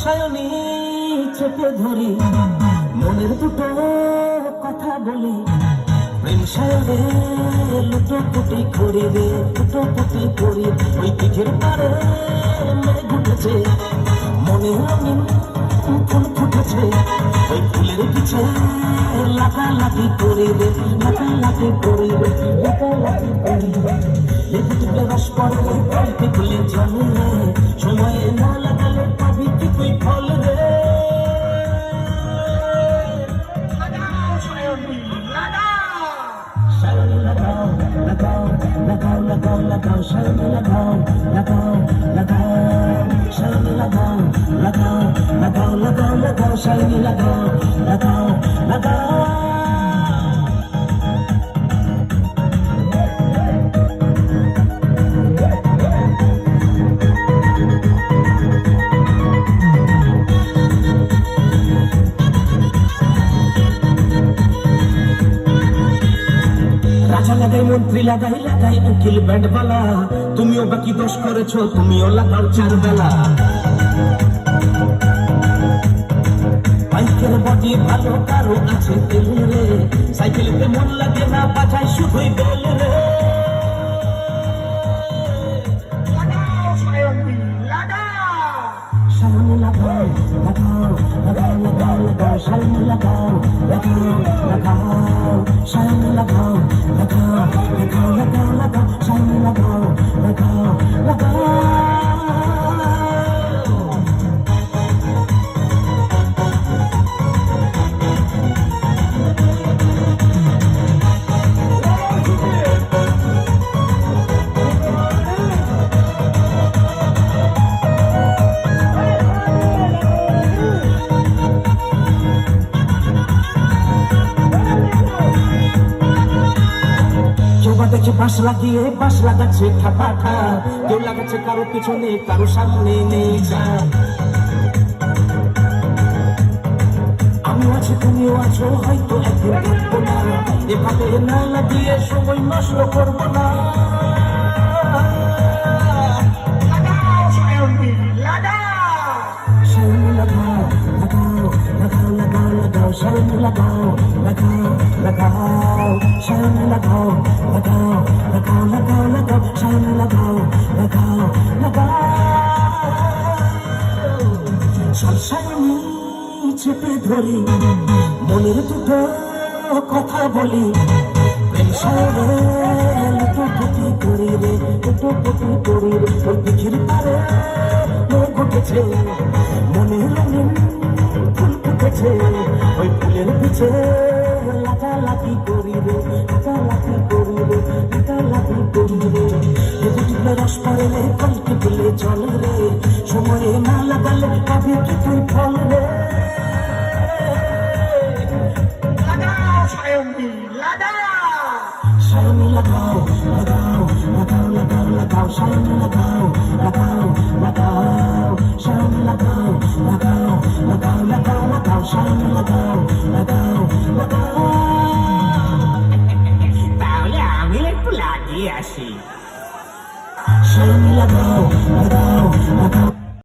সায়নি চেপে ধরি মনের দুটো কথা বলি প্রেম সায়নে লুটোপুটি করি রে লুটোপুটি করি ওই দিঘির পারে মেঘ উঠেছে মনে রঙিন ফুল ফুটেছে ওই ফুলের পিছে লাফালাফি করি রে লাফালাফি করি রে লাফালাফি করি রে লেবু টুকরে রস পড়ে গল্পে ফুলে জলে সময়ে না লাগালে পাবি কি তুই ফল রে लगाओ लगाओ लगाओ शर्म लगाओ लगाओ लगाओ शर्म लगाओ लगाओ लगाओ लगाओ लगाओ शर्म लगाओ लगाओ लगाओ রাজা লাগাই মন্ত্রী লাগাই লাগাই উকিল ব্যান্ডওয়ালা তুমিও বাকি দোষ করেছো তুমিও লাগাও চার বেলা বাইকের বডি ভালো কারো আছে তেল রে সাইকেলতে মন লাগে না বাজায় শুধুই বেল রে সামনে লাগাও লাগাও লাগাও লাগাও লাগাও সামনে লাগাও লাগাও লাগাও সামনে লাগাও লাগাও লাগাও লাগাও লাগাও সামনে লাগাও লাগাও লাগাও দেখে বাঁশ লাগিয়ে বাঁশ লাগাচ্ছে ঠাপাঠা কেউ লাগাচ্ছে কারো পিছনে কারো সামনে নেই যা আমি আছি তুমিও আছো হয়তো একদিন দেখবো না এভাবে না লাগিয়ে সময় নষ্ট করবো না शर्म लगाओ लगाओ लगाओ शर्म लगाओ लगाओ लगाओ लगाओ लगाओ शर्म लगाओ लगाओ लगाओ সায়নি চেপে ধরি মনের দুটো কথা বলি প্রেম সায়নে লুটোপুটি করি রে লুটোপুটি করি রে ওই দিঘির পারে মেঘ উঠেছে মনে রঙিন ফুল ফুটেছে ওই ফুলের পিছে লাফালাফি করি রে লাফালাফি করি রে লাফালাফি করি রে লেবু টুকরে রস পড়লে কলকে ফুলে জল রে সময়ে না লাগালে পাবি কি তুই ফল রে शर्म लगाओ लगाओ लगाओ लगाओ लगाओ शर्म लगाओ लगाओ लगाओ शर्म लगाओ लगाओ लगाओ लगाओ लगाओ शर्म लगाओ लगाओ लगाओ তাহলে আমি একটু লাগিয়ে আসি শর্ম लगाओ लगाओ लगाओ